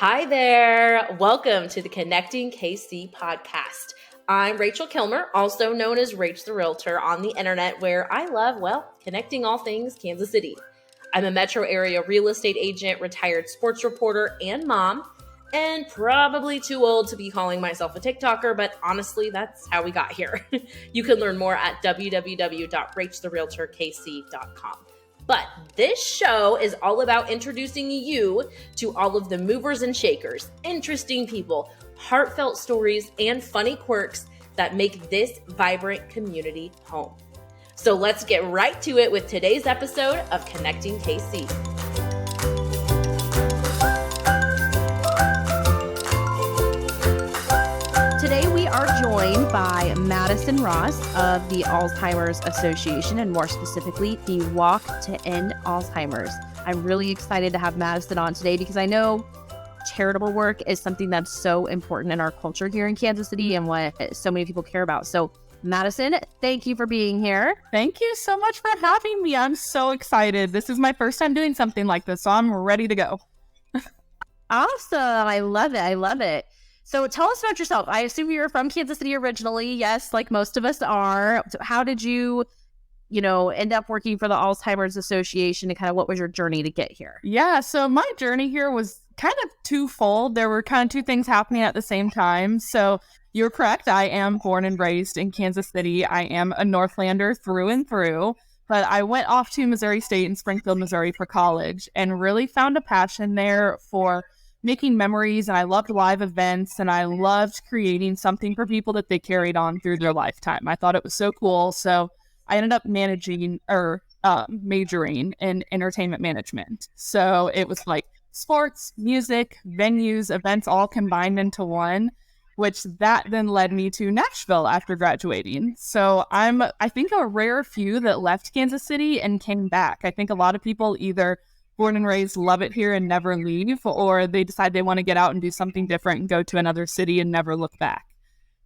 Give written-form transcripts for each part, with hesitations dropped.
Hi there. Welcome to the Connecting KC podcast. I'm Rachel Kilmer, also known as Rach the Realtor on the internet, where I love, connecting all things Kansas City. I'm a metro area real estate agent, retired sports reporter, and mom, and probably too old to be calling myself a TikToker, but honestly, that's how we got here. You can learn more at www.rachtherealtorkc.com. But this show is all about introducing you to all of the movers and shakers, interesting people, heartfelt stories, and funny quirks that make this vibrant community home. So let's get right to it with today's episode of Connecting KC. Today we are joined by Madison Ross of the Alzheimer's Association, and more specifically, the Walk to End Alzheimer's. I'm really excited to have Madison on today because I know charitable work is something that's so important in our culture here in Kansas City and what so many people care about. So Madison, thank you for being here. Thank you so much for having me. I'm so excited. This is my first time doing something like this, so I'm ready to go. Awesome. I love it. So tell us about yourself. I assume you're from Kansas City originally. Yes, like most of us are. So how did you end up working for the Alzheimer's Association, and kind of what was your journey to get here? Yeah, so my journey here was kind of twofold. There were kind of two things happening at the same time. So you're correct. I am born and raised in Kansas City. I am a Northlander through and through. But I went off to Missouri State in Springfield, Missouri for college and really found a passion there for making memories, and I loved live events, and I loved creating something for people that they carried on through their lifetime. I thought it was so cool, so I ended up majoring in entertainment management. So it was like sports, music, venues, events all combined into one, which that then led me to Nashville after graduating. So I'm, I think, a rare few that left Kansas City and came back. I think a lot of people either born and raised love it here and never leave, or they decide they want to get out and do something different and go to another city and never look back.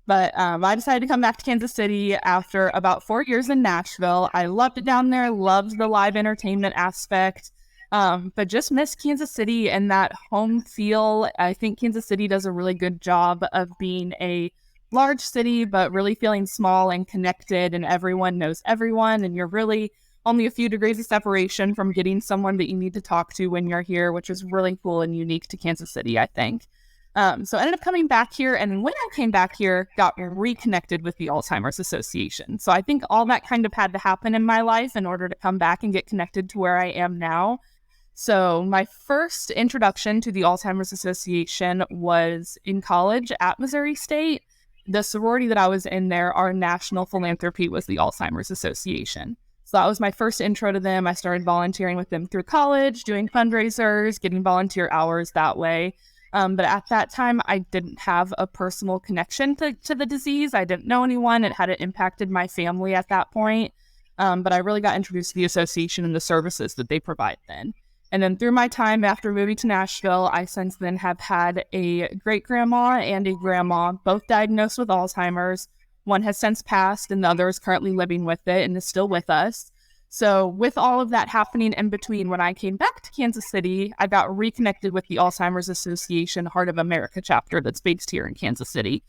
But I decided to come back to Kansas City after about 4 years in Nashville. I loved it down there, loved the live entertainment aspect, but just missed Kansas City and that home feel. I think Kansas City does a really good job of being a large city, but really feeling small and connected, and everyone knows everyone, and you're really only a few degrees of separation from getting someone that you need to talk to when you're here, which is really cool and unique to Kansas City, I think. So I ended up coming back here, and when I came back here, got reconnected with the Alzheimer's Association. So I think all that kind of had to happen in my life in order to come back and get connected to where I am now. So my first introduction to the Alzheimer's Association was in college at Missouri State. The sorority that I was in there, our national philanthropy was the Alzheimer's Association. So that was my first intro to them. I started volunteering with them through college, doing fundraisers, getting volunteer hours that way. But at that time, I didn't have a personal connection to the disease. I didn't know anyone. It hadn't impacted my family at that point. But I really got introduced to the association and the services that they provide then. And then through my time after moving to Nashville, I since then have had a great-grandma and a grandma, both diagnosed with Alzheimer's. One has since passed, and the other is currently living with it and is still with us. So with all of that happening in between, when I came back to Kansas City, I got reconnected with the Alzheimer's Association Heart of America chapter that's based here in Kansas City.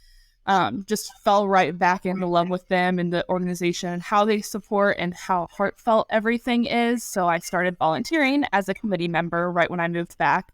Just fell right back into love with them and the organization and how they support and how heartfelt everything is. So I started volunteering as a committee member right when I moved back,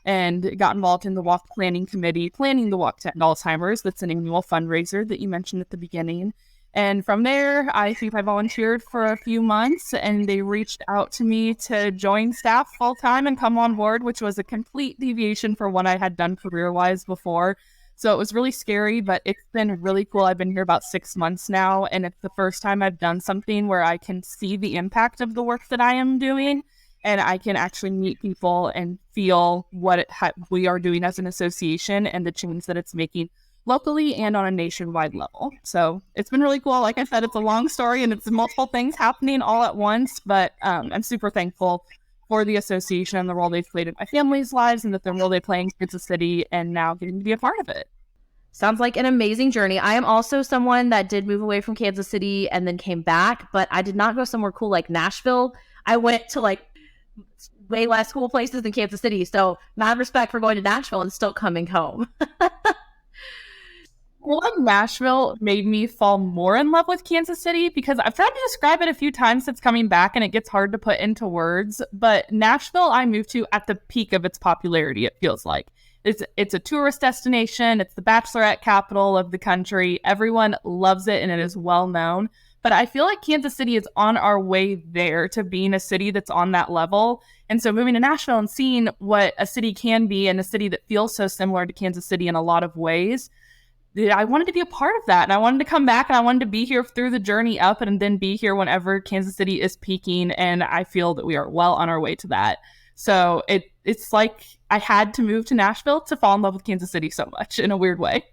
and got involved in the Walk Planning Committee, planning the Walk to End Alzheimer's. That's an annual fundraiser that you mentioned at the beginning. And from there, I think I volunteered for a few months, and they reached out to me to join staff full-time and come on board, which was a complete deviation for what I had done career-wise before. So it was really scary, but it's been really cool. I've been here about 6 months now, and it's the first time I've done something where I can see the impact of the work that I am doing. And I can actually meet people and feel what we are doing as an association and the change that it's making locally and on a nationwide level. So it's been really cool. Like I said, it's a long story and it's multiple things happening all at once, but I'm super thankful for the association and the role they've played in my family's lives, and the role they play in Kansas City, and now getting to be a part of it. Sounds like an amazing journey. I am also someone that did move away from Kansas City and then came back, but I did not go somewhere cool like Nashville. I went to way less cool places than Kansas City. So mad respect for going to Nashville and still coming home. Well, Nashville made me fall more in love with Kansas City because I've tried to describe it a few times since coming back and it gets hard to put into words. But Nashville, I moved to at the peak of its popularity, it feels like. It's a tourist destination. It's the bachelorette capital of the country. Everyone loves it and it is well known. But I feel like Kansas City is on our way there to being a city that's on that level. And so moving to Nashville and seeing what a city can be and a city that feels so similar to Kansas City in a lot of ways, I wanted to be a part of that. And I wanted to come back and I wanted to be here through the journey up and then be here whenever Kansas City is peaking. And I feel that we are well on our way to that. So it's like I had to move to Nashville to fall in love with Kansas City so much in a weird way.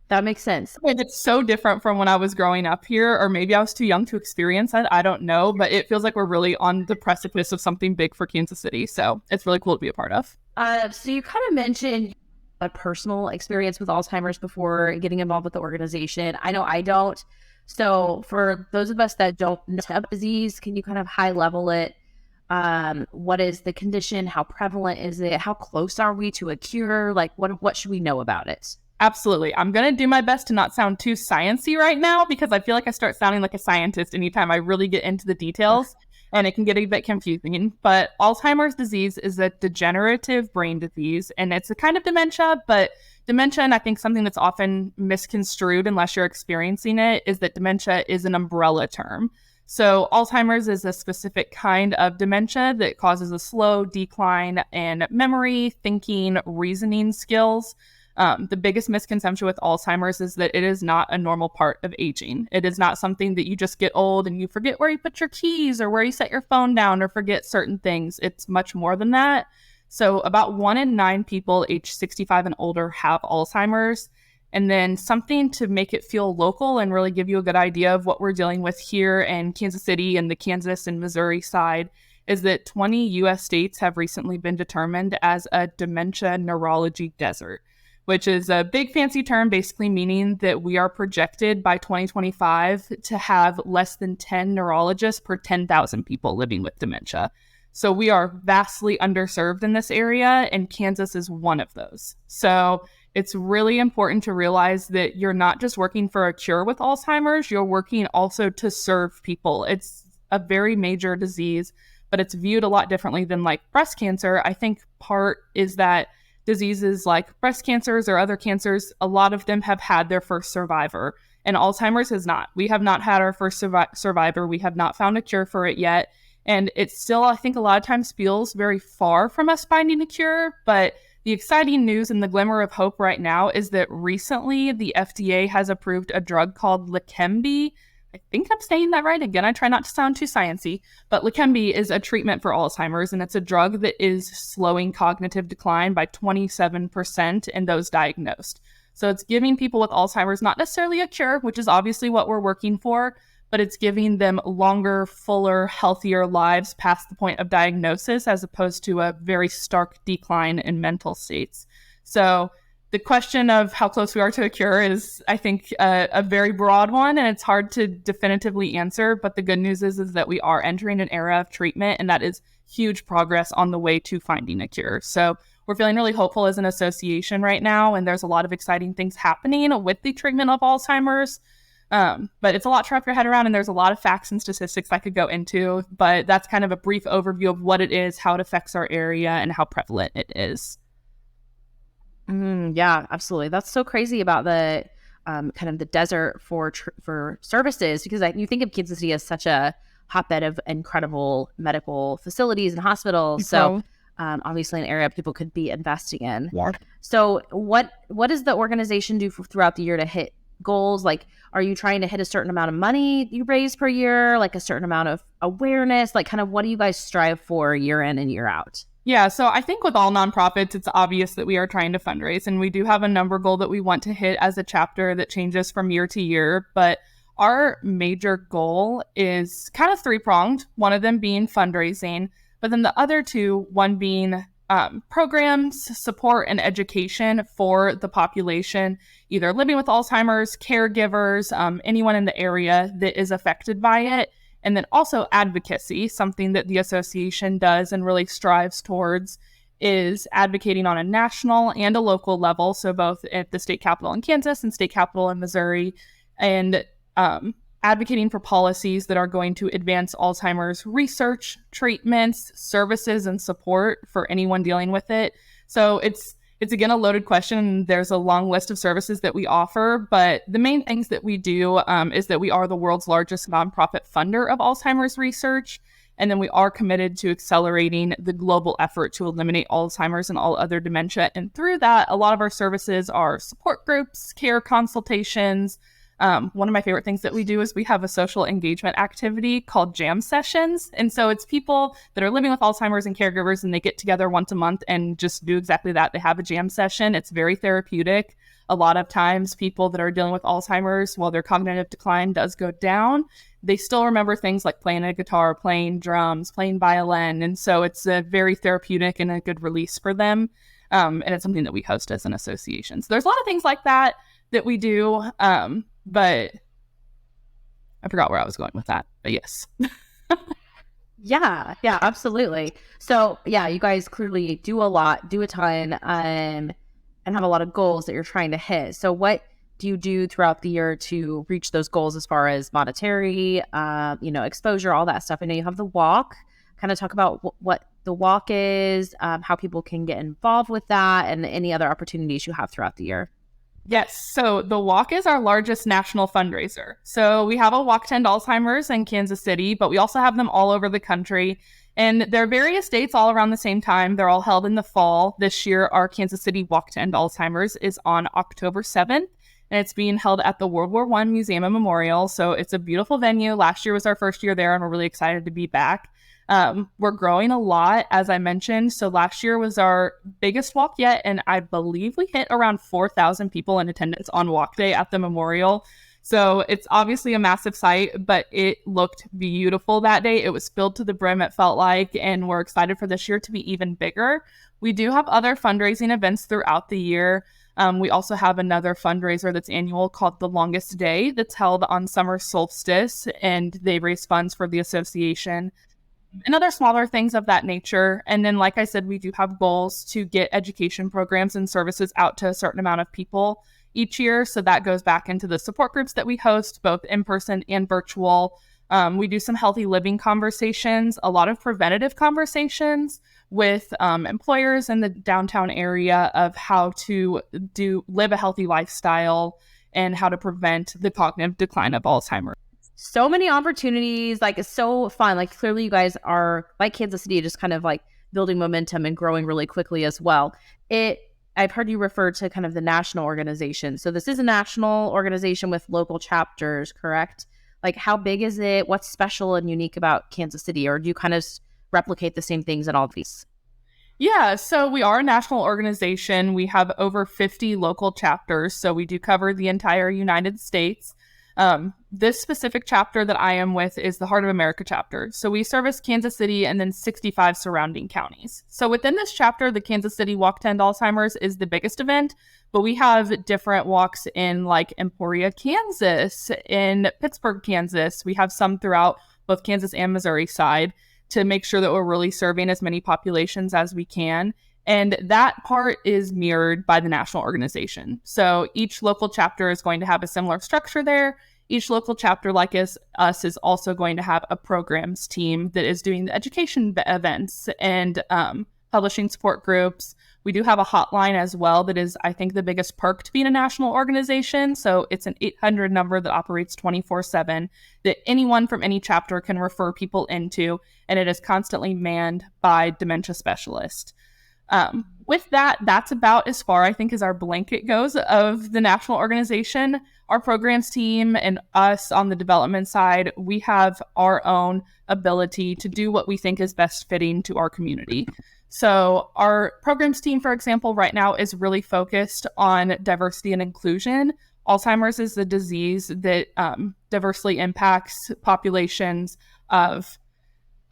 That makes sense. It's so different from when I was growing up here, or maybe I was too young to experience it. I don't know, but it feels like we're really on the precipice of something big for Kansas City. So it's really cool to be a part of. So you kind of mentioned a personal experience with Alzheimer's before getting involved with the organization. I know I don't. So for those of us that don't know the disease, can you kind of high level it? What is the condition? How prevalent is it? How close are we to a cure? Like what should we know about it? Absolutely. I'm going to do my best to not sound too sciencey right now because I feel like I start sounding like a scientist anytime I really get into the details and it can get a bit confusing. But Alzheimer's disease is a degenerative brain disease and it's a kind of dementia, but dementia, and I think something that's often misconstrued unless you're experiencing it, is that dementia is an umbrella term. So Alzheimer's is a specific kind of dementia that causes a slow decline in memory, thinking, reasoning skills. The biggest misconception with Alzheimer's is that it is not a normal part of aging. It is not something that you just get old and you forget where you put your keys or where you set your phone down or forget certain things. It's much more than that. So about 1 in 9 people aged 65 and older have Alzheimer's. And then something to make it feel local and really give you a good idea of what we're dealing with here in Kansas City and the Kansas and Missouri side is that 20 U.S. states have recently been determined as a dementia neurology desert, which is a big fancy term basically meaning that we are projected by 2025 to have less than 10 neurologists per 10,000 people living with dementia. So we are vastly underserved in this area, and Kansas is one of those. So it's really important to realize that you're not just working for a cure with Alzheimer's, you're working also to serve people. It's a very major disease, but it's viewed a lot differently than like breast cancer. I think part is that diseases like breast cancers or other cancers, a lot of them have had their first survivor, and Alzheimer's has not. We have not had our first survivor. We have not found a cure for it yet. And it still, I think, a lot of times feels very far from us finding a cure. But the exciting news and the glimmer of hope right now is that recently the FDA has approved a drug called Leqembi. I think I'm saying that right. Again, I try not to sound too sciencey, but Leqembi is a treatment for Alzheimer's, and it's a drug that is slowing cognitive decline by 27% in those diagnosed. So it's giving people with Alzheimer's not necessarily a cure, which is obviously what we're working for, but it's giving them longer, fuller, healthier lives past the point of diagnosis, as opposed to a very stark decline in mental states. So the question of how close we are to a cure is, I think, a very broad one, and it's hard to definitively answer. But the good news is that we are entering an era of treatment, and that is huge progress on the way to finding a cure. So we're feeling really hopeful as an association right now, and there's a lot of exciting things happening with the treatment of Alzheimer's. But it's a lot to wrap your head around, and there's a lot of facts and statistics I could go into, but that's kind of a brief overview of what it is, how it affects our area, and how prevalent it is. Yeah, absolutely. That's so crazy about the kind of the desert for services, because you think of Kansas City as such a hotbed of incredible medical facilities and hospitals. So obviously an area people could be investing in. Yeah. So what does the organization do throughout the year to hit goals? Like, are you trying to hit a certain amount of money you raise per year, like a certain amount of awareness? Like, kind of what do you guys strive for year in and year out? Yeah, so I think with all nonprofits, it's obvious that we are trying to fundraise, and we do have a number goal that we want to hit as a chapter that changes from year to year. But our major goal is kind of three-pronged, one of them being fundraising, but then the other two, one being programs, support, and education for the population, either living with Alzheimer's, caregivers, anyone in the area that is affected by it. And then also advocacy, something that the association does and really strives towards, is advocating on a national and a local level. So both at the state capitol in Kansas and state capitol in Missouri, and advocating for policies that are going to advance Alzheimer's research, treatments, services, and support for anyone dealing with it. So it's again a loaded question. There's a long list of services that we offer, but the main things that we do is that we are the world's largest nonprofit funder of Alzheimer's research. And then we are committed to accelerating the global effort to eliminate Alzheimer's and all other dementia. And through that, a lot of our services are support groups, care consultations. One of my favorite things that we do is we have a social engagement activity called jam sessions. And so it's people that are living with Alzheimer's and caregivers, and they get together once a month and just do exactly that. They have a jam session. It's very therapeutic. A lot of times people that are dealing with Alzheimer's, while their cognitive decline does go down, they still remember things like playing a guitar, playing drums, playing violin. And so it's a very therapeutic and a good release for them. And it's something that we host as an association. So there's a lot of things like that we do. But I forgot where I was going with that. But yes. Yeah, absolutely. So yeah, you guys clearly do a lot, do a ton, and have a lot of goals that you're trying to hit. So what do you do throughout the year to reach those goals as far as monetary, exposure, all that stuff? I know you have the walk. Kind of talk about what the walk is, how people can get involved with that, and any other opportunities you have throughout the year. Yes. So the walk is our largest national fundraiser. So we have a walk to End Alzheimer's in Kansas City, but we also have them all over the country. And there are various dates all around the same time. They're all held in the fall. This year, our Kansas City Walk to End Alzheimer's is on October 7th, and it's being held at the World War I Museum and Memorial. So it's a beautiful venue. Last year was our first year there, and we're really excited to be back. We're growing a lot, as I mentioned. So last year was our biggest walk yet, and I believe we hit around 4,000 people in attendance on walk day at the memorial. So it's obviously a massive site, but it looked beautiful that day. It was filled to the brim, it felt like, and we're excited for this year to be even bigger. We do have other fundraising events throughout the year. We also have another fundraiser that's annual called The Longest Day that's held on summer solstice, and they raise funds for the association and other smaller things of that nature. And then, like I said, we do have goals to get education programs and services out to a certain amount of people each year. So that goes back into the support groups that we host, both in person and virtual. We do some healthy living conversations, a lot of preventative conversations with employers in the downtown area of how to live a healthy lifestyle and how to prevent the cognitive decline of Alzheimer's. So many opportunities, like it's so fun. Like clearly you guys are, like Kansas City, just kind of like building momentum and growing really quickly as well. I've heard you refer to kind of the national organization. So this is a national organization with local chapters, correct? Like how big is it? What's special and unique about Kansas City? Or do you kind of replicate the same things in all of these? Yeah, so we are a national organization. We have over 50 local chapters. So we do cover the entire United States. This specific chapter that I am with is the Heart of America chapter. So we service Kansas City and then 65 surrounding counties. So within this chapter, the Kansas City Walk to End Alzheimer's is the biggest event, but we have different walks in like Emporia, Kansas, in Pittsburgh, Kansas. We have some throughout both Kansas and Missouri side to make sure that we're really serving as many populations as we can. And that part is mirrored by the national organization. So each local chapter is going to have a similar structure there. Each local chapter, like us, is also going to have a programs team that is doing the education events and publishing support groups. We do have a hotline as well that is, I think, the biggest perk to being a national organization. So it's an 800 number that operates 24/7 that anyone from any chapter can refer people into, and it is constantly manned by dementia specialists. With that, that's about as far, I think, as our blanket goes of the national organization. Our programs team and us on the development side, we have our own ability to do what we think is best fitting to our community. So our programs team, for example, right now is really focused on diversity and inclusion. Alzheimer's is a disease that diversely impacts populations of,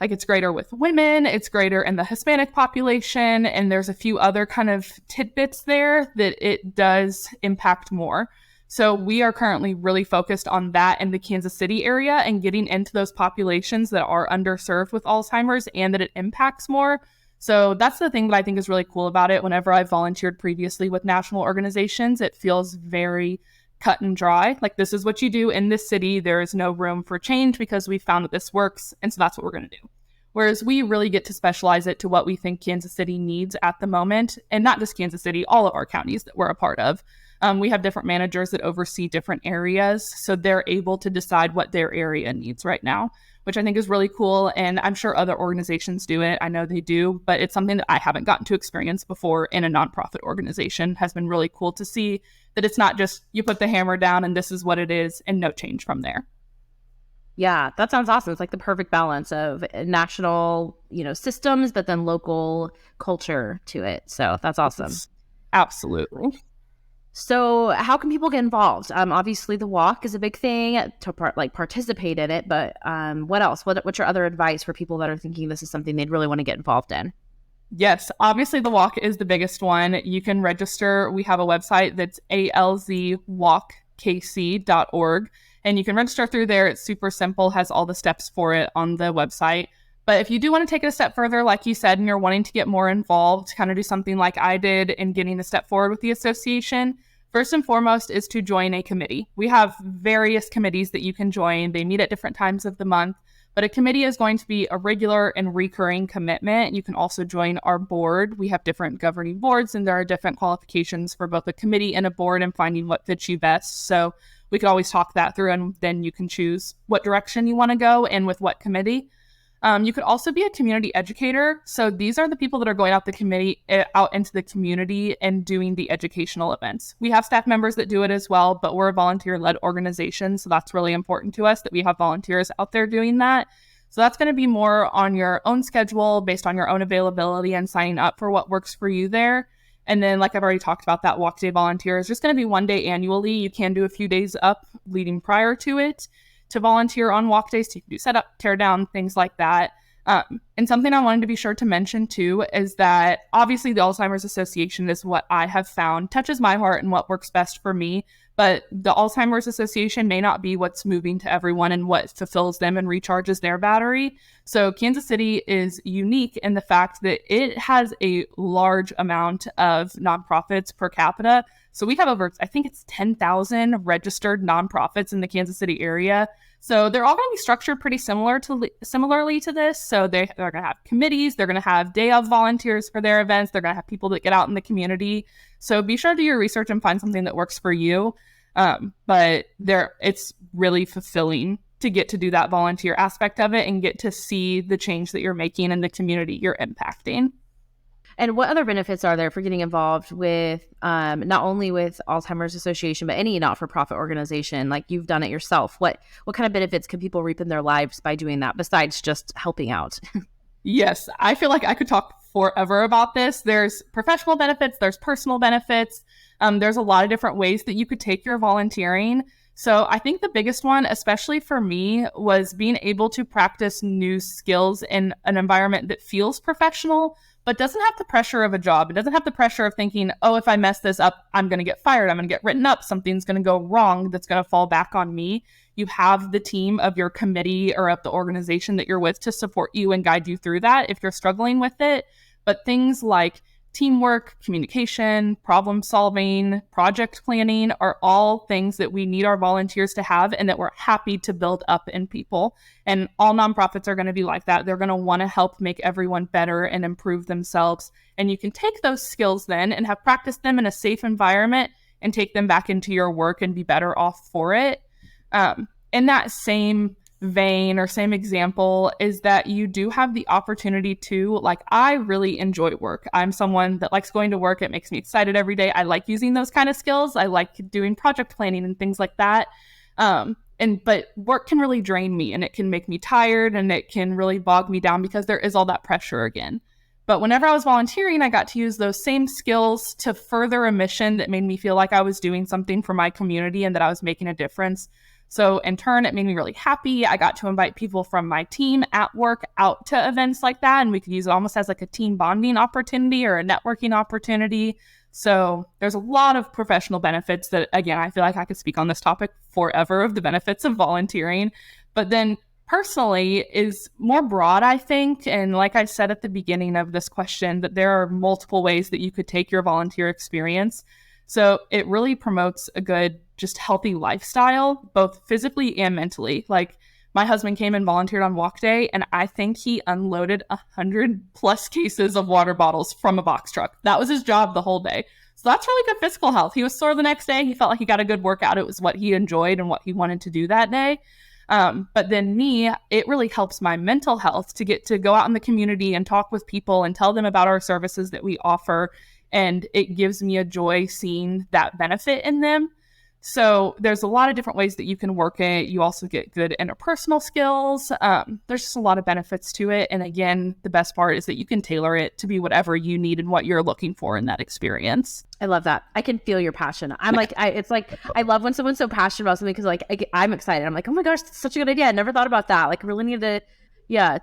like, it's greater with women, it's greater in the Hispanic population, and there's a few other kind of tidbits there that it does impact more. So we are currently really focused on that in the Kansas City area and getting into those populations that are underserved with Alzheimer's and that it impacts more. So that's the thing that I think is really cool about it. Whenever I volunteered previously with national organizations, it feels very cut and dry. Like, this is what you do in this city. There is no room for change because we found that this works. And so that's what we're going to do. Whereas we really get to specialize it to what we think Kansas City needs at the moment. And not just Kansas City, all of our counties that we're a part of. We have different managers that oversee different areas. So they're able to decide what their area needs right now, which I think is really cool. And I'm sure other organizations do it. I know they do, but it's something that I haven't gotten to experience before in a nonprofit organization. Has been really cool to see that it's not just you put the hammer down and this is what it is and no change from there. Yeah, that sounds awesome. It's like the perfect balance of national, systems, but then local culture to it. So that's awesome. Absolutely. So how can people get involved? Obviously the walk is a big thing to participate in it, but what else? What's your other advice for people that are thinking this is something they'd really want to get involved in? Yes, obviously the walk is the biggest one. You can register. We have a website that's alzwalkkc.org, and you can register through there. It's super simple, has all the steps for it on the website. But if you do want to take it a step further, like you said, and you're wanting to get more involved, kind of do something like I did in getting a step forward with the association, first and foremost is to join a committee. We have various committees that you can join. They meet at different times of the month, but a committee is going to be a regular and recurring commitment. You can also join our board. We have different governing boards, and there are different qualifications for both a committee and a board and finding what fits you best. So we could always talk that through, and then you can choose what direction you want to go and with what committee. You could also be a community educator. So these are the people that are going out into the community and doing the educational events. We have staff members that do it as well, but we're a volunteer-led organization. So that's really important to us that we have volunteers out there doing that. So that's going to be more on your own schedule, based on your own availability and signing up for what works for you there. And then, like I've already talked about, that walk day volunteer is just going to be one day annually. You can do a few days up leading prior to it to volunteer on walk days. So you can do setup, tear down, things like that. And something I wanted to be sure to mention too is that obviously the Alzheimer's Association is what I have found touches my heart and what works best for me. But the Alzheimer's Association may not be what's moving to everyone and what fulfills them and recharges their battery. So Kansas City is unique in the fact that it has a large amount of nonprofits per capita. So we have over, I think it's 10,000 registered nonprofits in the Kansas City area. So they're all going to be structured pretty similarly to this. So they're going to have committees. They're going to have day of volunteers for their events. They're going to have people that get out in the community. So be sure to do your research and find something that works for you. But it's really fulfilling to get to do that volunteer aspect of it and get to see the change that you're making in the community you're impacting. And what other benefits are there for getting involved with not only with Alzheimer's Association, but any not-for-profit organization like you've done it yourself? What kind of benefits can people reap in their lives by doing that besides just helping out? Yes, I feel like I could talk forever about this. There's professional benefits, there's personal benefits. There's a lot of different ways that you could take your volunteering. So I think the biggest one, especially for me, was being able to practice new skills in an environment that feels professional, but doesn't have the pressure of a job. It doesn't have the pressure of thinking, oh, if I mess this up, I'm going to get fired. I'm going to get written up. Something's going to go wrong that's going to fall back on me. You have the team of your committee or of the organization that you're with to support you and guide you through that if you're struggling with it. But things like teamwork, communication, problem solving, project planning are all things that we need our volunteers to have and that we're happy to build up in people. And all nonprofits are going to be like that. They're going to want to help make everyone better and improve themselves. And you can take those skills then and have practiced them in a safe environment and take them back into your work and be better off for it. In that same vein or same example is that you do have the opportunity to, like, I really enjoy work. I'm someone that likes going to work. It makes me excited every day. I like using those kind of skills. I like doing project planning and things like that. But work can really drain me and it can make me tired and it can really bog me down because there is all that pressure again. But whenever I was volunteering, I got to use those same skills to further a mission that made me feel like I was doing something for my community and that I was making a difference. So in turn, it made me really happy. I got to invite people from my team at work out to events like that. And we could use it almost as like a team bonding opportunity or a networking opportunity. So there's a lot of professional benefits that, again, I feel like I could speak on this topic forever of the benefits of volunteering. But then personally is more broad, I think. And like I said at the beginning of this question, that there are multiple ways that you could take your volunteer experience. So it really promotes a good, just healthy lifestyle, both physically and mentally. Like my husband came and volunteered on walk day, and I think he unloaded 100+ cases of water bottles from a box truck. That was his job the whole day. So that's really good physical health. He was sore the next day. He felt like he got a good workout. It was what he enjoyed and what he wanted to do that day. But then me, it really helps my mental health to get to go out in the community and talk with people and tell them about our services that we offer. And it gives me a joy seeing that benefit in them. So there's a lot of different ways that you can work it. You also get good interpersonal skills. There's just a lot of benefits to it. And again, the best part is that you can tailor it to be whatever you need and what you're looking for in that experience. I love that. I can feel your passion. I'm like, it's like, I love when someone's so passionate about something because like I'm excited. I'm like, oh my gosh, that's such a good idea. I never thought about that. Like really need to,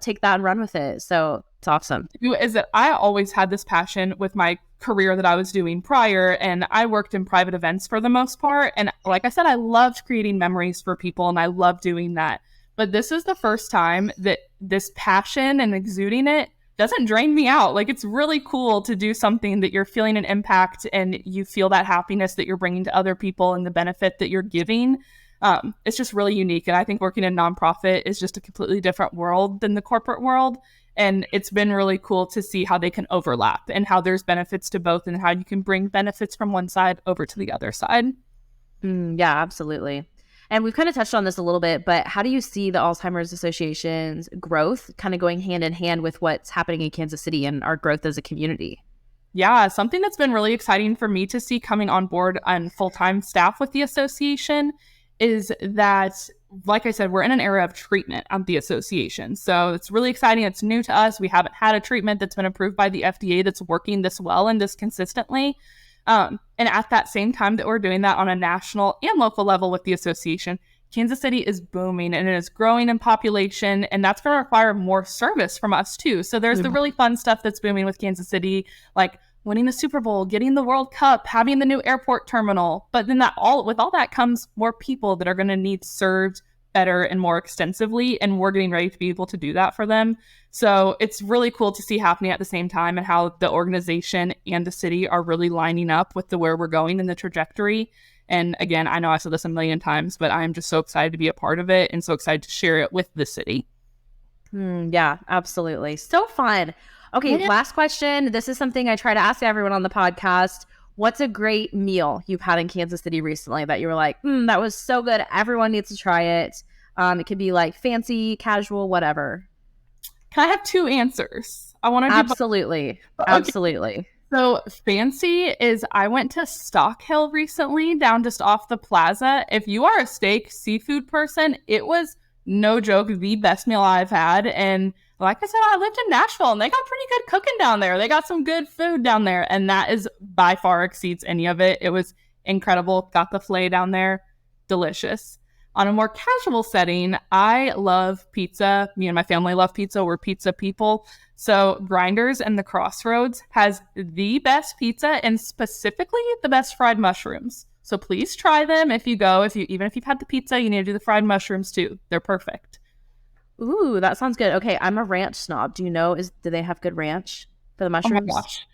take that and run with it. So it's awesome. Is that I always had this passion with my career that I was doing prior, and I worked in private events for the most part. And like I said, I loved creating memories for people and I love doing that. But this is the first time that this passion and exuding it doesn't drain me out. Like it's really cool to do something that you're feeling an impact and you feel that happiness that you're bringing to other people and the benefit that you're giving. It's just really unique. And I think working in nonprofit is just a completely different world than the corporate world. And it's been really cool to see how they can overlap and how there's benefits to both and how you can bring benefits from one side over to the other side. Yeah, absolutely. And we've kind of touched on this a little bit, but how do you see the Alzheimer's Association's growth kind of going hand in hand with what's happening in Kansas City and our growth as a community? Yeah, something that's been really exciting for me to see coming on board on full-time staff with the association is that, like I said, we're in an era of treatment at the association. So it's really exciting. It's new to us. We haven't had a treatment that's been approved by the FDA that's working this well and this consistently. And at that same time that we're doing that on a national and local level with the association, Kansas City is booming and it is growing in population, and that's going to require more service from us too. So there's the really fun stuff that's booming with Kansas City, like winning the Super Bowl, getting the World Cup, having the new airport terminal. But then with all that comes more people that are going to need served better and more extensively, and we're getting ready to be able to do that for them. So it's really cool to see happening at the same time and how the organization and the city are really lining up with where we're going in the trajectory. And again, I know I said this a million times, but I'm just so excited to be a part of it and so excited to share it with the city. Yeah, absolutely. So fun. Okay, last question. This is something I try to ask everyone on the podcast. What's a great meal you've had in Kansas City recently that you were like, that was so good, everyone needs to try it? It could be like fancy, casual, whatever. Can I have two answers? I want to Absolutely. Absolutely. So fancy is I went to Stock Hill recently, down just off the plaza. If you are a steak seafood person, it was no joke the best meal I've had. And like I said, I lived in Nashville and they got pretty good cooking down there. They got some good food down there, and that is by far exceeds any of it. It was incredible. Got the filet down there. Delicious. On a more casual setting, I love pizza. Me and my family love pizza. We're pizza people. So Grinders and the Crossroads has the best pizza and specifically the best fried mushrooms. So please try them if you go. Even if you've had the pizza, you need to do the fried mushrooms too. They're perfect. Ooh, that sounds good. Okay, I'm a ranch snob. Do you know, do they have good ranch for the mushrooms? Oh my gosh.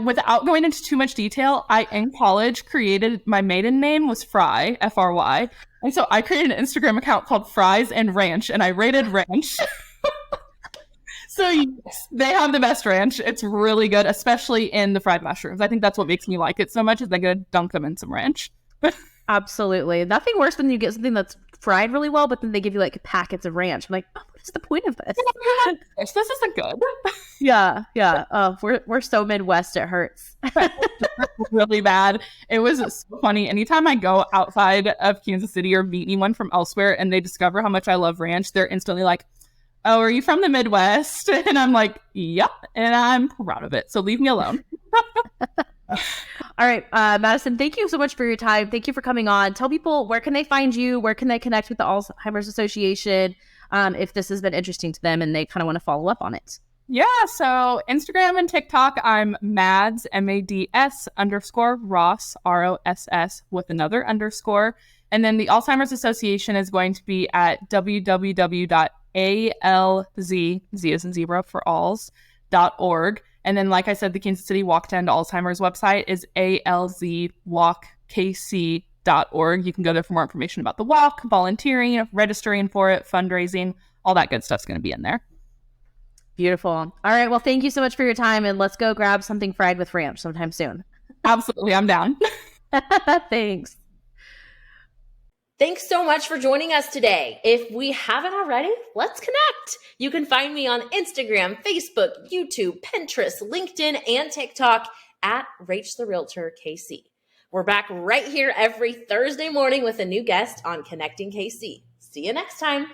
Without going into too much detail, I, in college, created, my maiden name was Fry, F-R-Y. And so I created an Instagram account called Fries and Ranch, and I rated ranch. So yes, they have the best ranch. It's really good, especially in the fried mushrooms. I think that's what makes me like it so much, is they gotta dunk them in some ranch. Absolutely. Nothing worse than you get something that's fried really well, but then they give you like packets of ranch. I'm like, what is the point of this? This isn't good. Yeah. We're so Midwest, it hurts. Really bad. It was so funny. Anytime I go outside of Kansas City or meet anyone from elsewhere and they discover how much I love ranch, they're instantly like, oh, are you from the Midwest? And I'm like, yep. And I'm proud of it. So leave me alone. All right, Madison, thank you so much for your time. Thank you for coming on. Tell people, where can they find you? Where can they connect with the Alzheimer's Association if this has been interesting to them and they kind of want to follow up on it? Yeah, so Instagram and TikTok, I'm Mads, MADS _Ross, ROSS with another underscore. And then the Alzheimer's Association is going to be at www.alz, Z as in zebra for alls.org. And then, like I said, the Kansas City Walk to End Alzheimer's website is alzwalkkc.org. You can go there for more information about the walk, volunteering, registering for it, fundraising, all that good stuff's going to be in there. Beautiful. All right. Well, thank you so much for your time, and let's go grab something fried with ranch sometime soon. Absolutely. I'm down. Thanks. Thanks so much for joining us today. If we haven't already, let's connect. You can find me on Instagram, Facebook, YouTube, Pinterest, LinkedIn, and TikTok at Rach the Realtor KC. We're back right here every Thursday morning with a new guest on Connecting KC. See you next time.